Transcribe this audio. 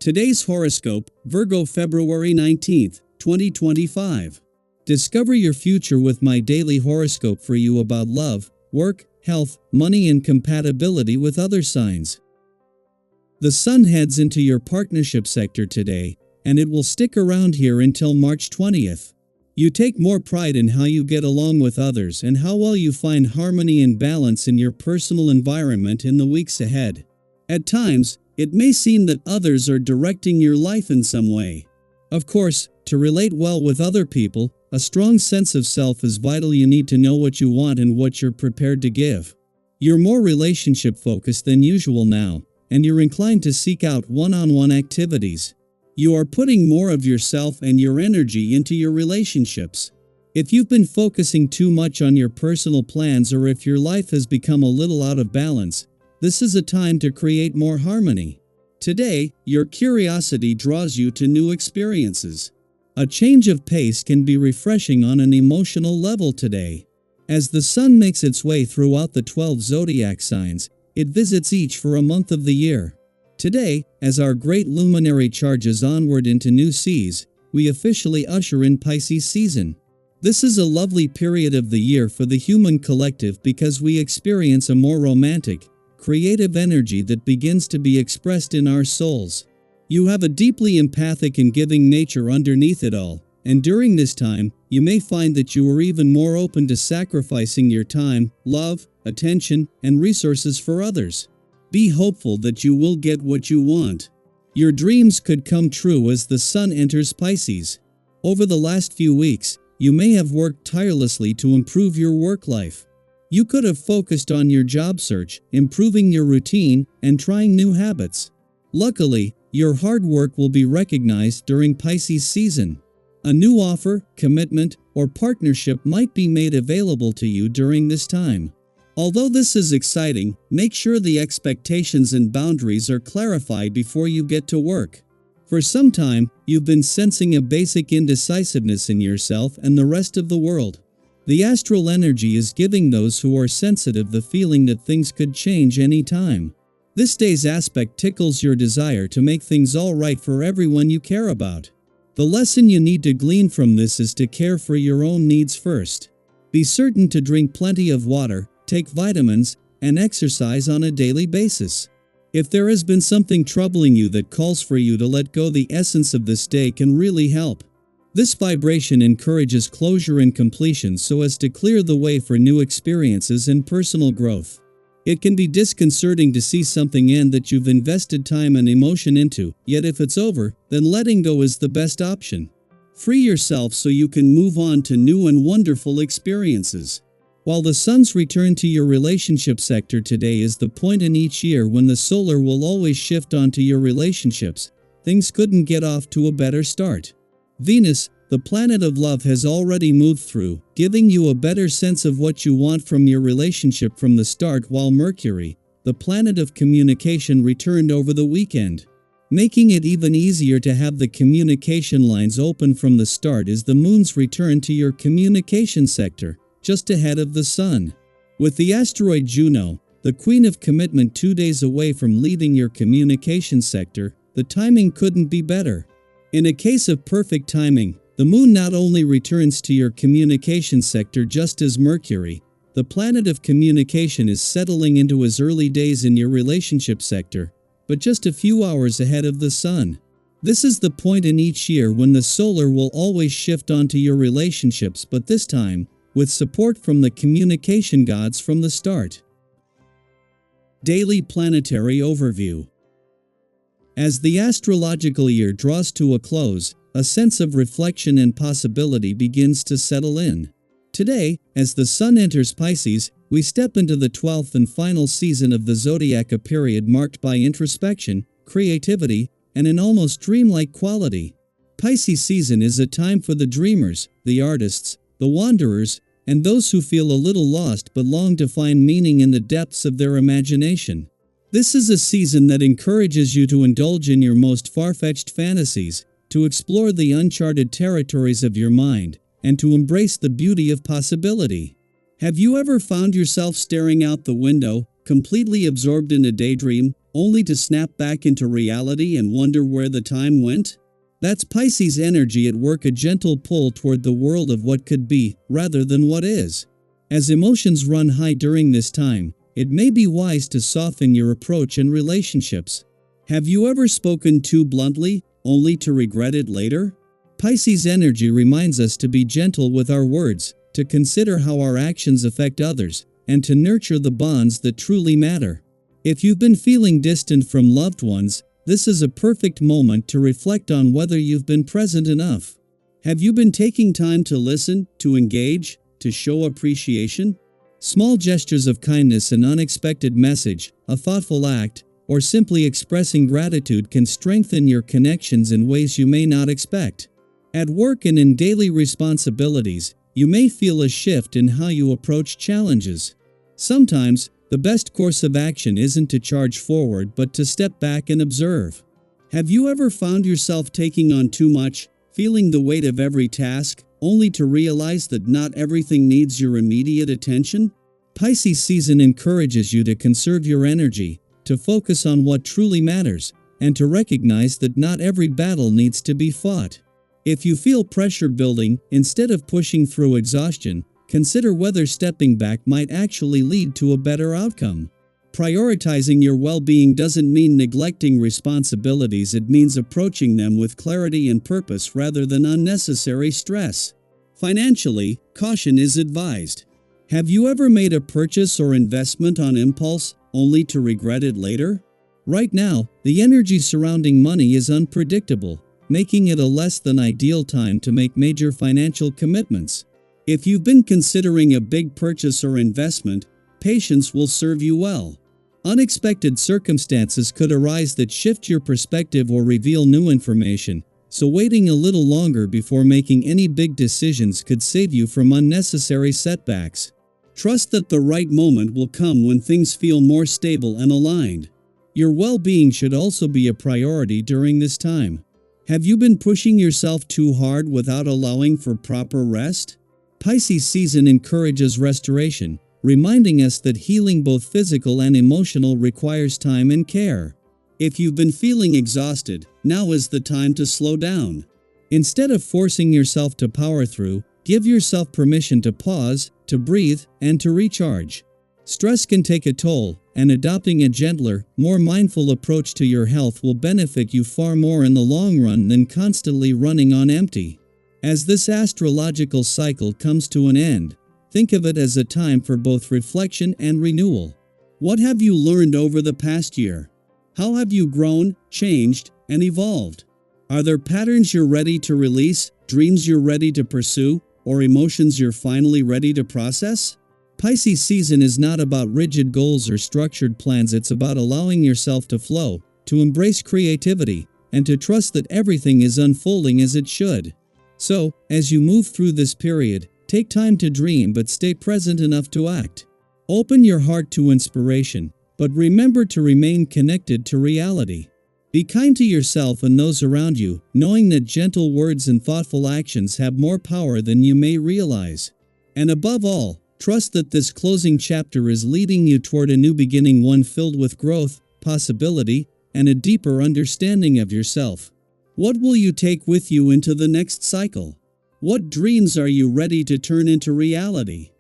Today's horoscope, Virgo February 19th, 2025. Discover your future with my daily horoscope for you about love, work, health, money and compatibility with other signs. The sun heads into your partnership sector today, and it will stick around here until March 20th. You take more pride in how you get along with others and how well you find harmony and balance in your personal environment in the weeks ahead. At times, it may seem that others are directing your life in some way. Of course, to relate well with other people, a strong sense of self is vital. You need to know what you want and what you're prepared to give. You're more relationship focused than usual now, and you're inclined to seek out one-on-one activities. You are putting more of yourself and your energy into your relationships. If you've been focusing too much on your personal plans or if your life has become a little out of balance, this is a time to create more harmony. Today, your curiosity draws you to new experiences. A change of pace can be refreshing on an emotional level today. As the sun makes its way throughout the 12 zodiac signs, it visits each for a month of the year. Today, as our great luminary charges onward into new seas, we officially usher in Pisces season. This is a lovely period of the year for the human collective because we experience a more romantic, creative energy that begins to be expressed in our souls. You have a deeply empathic and giving nature underneath it all, and during this time, you may find that you are even more open to sacrificing your time, love, attention, and resources for others. Be hopeful that you will get what you want. Your dreams could come true as the sun enters Pisces. Over the last few weeks, you may have worked tirelessly to improve your work life. You could have focused on your job search, improving your routine, and trying new habits. Luckily, your hard work will be recognized during Pisces season. A new offer, commitment, or partnership might be made available to you during this time. Although this is exciting, make sure the expectations and boundaries are clarified before you get to work. For some time, you've been sensing a basic indecisiveness in yourself and the rest of the world. The astral energy is giving those who are sensitive the feeling that things could change any time. This day's aspect tickles your desire to make things all right for everyone you care about. The lesson you need to glean from this is to care for your own needs first. Be certain to drink plenty of water, take vitamins, and exercise on a daily basis. If there has been something troubling you that calls for you to let go, the essence of this day can really help. This vibration encourages closure and completion so as to clear the way for new experiences and personal growth. It can be disconcerting to see something end that you've invested time and emotion into, yet if it's over, then letting go is the best option. Free yourself so you can move on to new and wonderful experiences. While the sun's return to your relationship sector today is the point in each year when the solar will always shift onto your relationships, things couldn't get off to a better start. Venus, the planet of love, has already moved through, giving you a better sense of what you want from your relationship from the start, while Mercury, the planet of communication, returned over the weekend. Making it even easier to have the communication lines open from the start is the moon's return to your communication sector, just ahead of the sun. With the asteroid Juno, the queen of commitment, 2 days away from leaving your communication sector, the timing couldn't be better. In a case of perfect timing, the moon not only returns to your communication sector just as Mercury, the planet of communication, is settling into his early days in your relationship sector, but just a few hours ahead of the sun. This is the point in each year when the solar will always shift onto your relationships, but this time, with support from the communication gods from the start. Daily Planetary Overview. As the astrological year draws to a close, a sense of reflection and possibility begins to settle in. Today, as the sun enters Pisces, we step into the 12th and final season of the zodiac, a period marked by introspection, creativity, and an almost dreamlike quality. Pisces season is a time for the dreamers, the artists, the wanderers, and those who feel a little lost but long to find meaning in the depths of their imagination. This is a season that encourages you to indulge in your most far-fetched fantasies, to explore the uncharted territories of your mind, and to embrace the beauty of possibility. Have you ever found yourself staring out the window, completely absorbed in a daydream, only to snap back into reality and wonder where the time went? That's Pisces energy at work, a gentle pull toward the world of what could be, rather than what is. As emotions run high during this time, it may be wise to soften your approach in relationships. Have you ever spoken too bluntly, only to regret it later? Pisces energy reminds us to be gentle with our words, to consider how our actions affect others, and to nurture the bonds that truly matter. If you've been feeling distant from loved ones, this is a perfect moment to reflect on whether you've been present enough. Have you been taking time to listen, to engage, to show appreciation? Small gestures of kindness, an unexpected message, a thoughtful act, or simply expressing gratitude can strengthen your connections in ways you may not expect. At work and in daily responsibilities, you may feel a shift in how you approach challenges. Sometimes, the best course of action isn't to charge forward but to step back and observe. Have you ever found yourself taking on too much, feeling the weight of every task, only to realize that not everything needs your immediate attention? Pisces season encourages you to conserve your energy, to focus on what truly matters, and to recognize that not every battle needs to be fought. If you feel pressure building, instead of pushing through exhaustion, consider whether stepping back might actually lead to a better outcome. Prioritizing your well-being doesn't mean neglecting responsibilities, it means approaching them with clarity and purpose rather than unnecessary stress. Financially, caution is advised. Have you ever made a purchase or investment on impulse, only to regret it later? Right now, the energy surrounding money is unpredictable, making it a less than ideal time to make major financial commitments. If you've been considering a big purchase or investment, patience will serve you well. Unexpected circumstances could arise that shift your perspective or reveal new information, so waiting a little longer before making any big decisions could save you from unnecessary setbacks. Trust that the right moment will come when things feel more stable and aligned. Your well-being should also be a priority during this time. Have you been pushing yourself too hard without allowing for proper rest? Pisces season encourages restoration, reminding us that healing, both physical and emotional, requires time and care. If you've been feeling exhausted, now is the time to slow down. Instead of forcing yourself to power through, give yourself permission to pause, to breathe, and to recharge. Stress can take a toll, and adopting a gentler, more mindful approach to your health will benefit you far more in the long run than constantly running on empty. As this astrological cycle comes to an end, think of it as a time for both reflection and renewal. What have you learned over the past year? How have you grown, changed, and evolved? Are there patterns you're ready to release, dreams you're ready to pursue, or emotions you're finally ready to process? Pisces season is not about rigid goals or structured plans, it's about allowing yourself to flow, to embrace creativity, and to trust that everything is unfolding as it should. So, as you move through this period, take time to dream but stay present enough to act. Open your heart to inspiration, but remember to remain connected to reality. Be kind to yourself and those around you, knowing that gentle words and thoughtful actions have more power than you may realize. And above all, trust that this closing chapter is leading you toward a new beginning, one filled with growth, possibility, and a deeper understanding of yourself. What will you take with you into the next cycle? What dreams are you ready to turn into reality?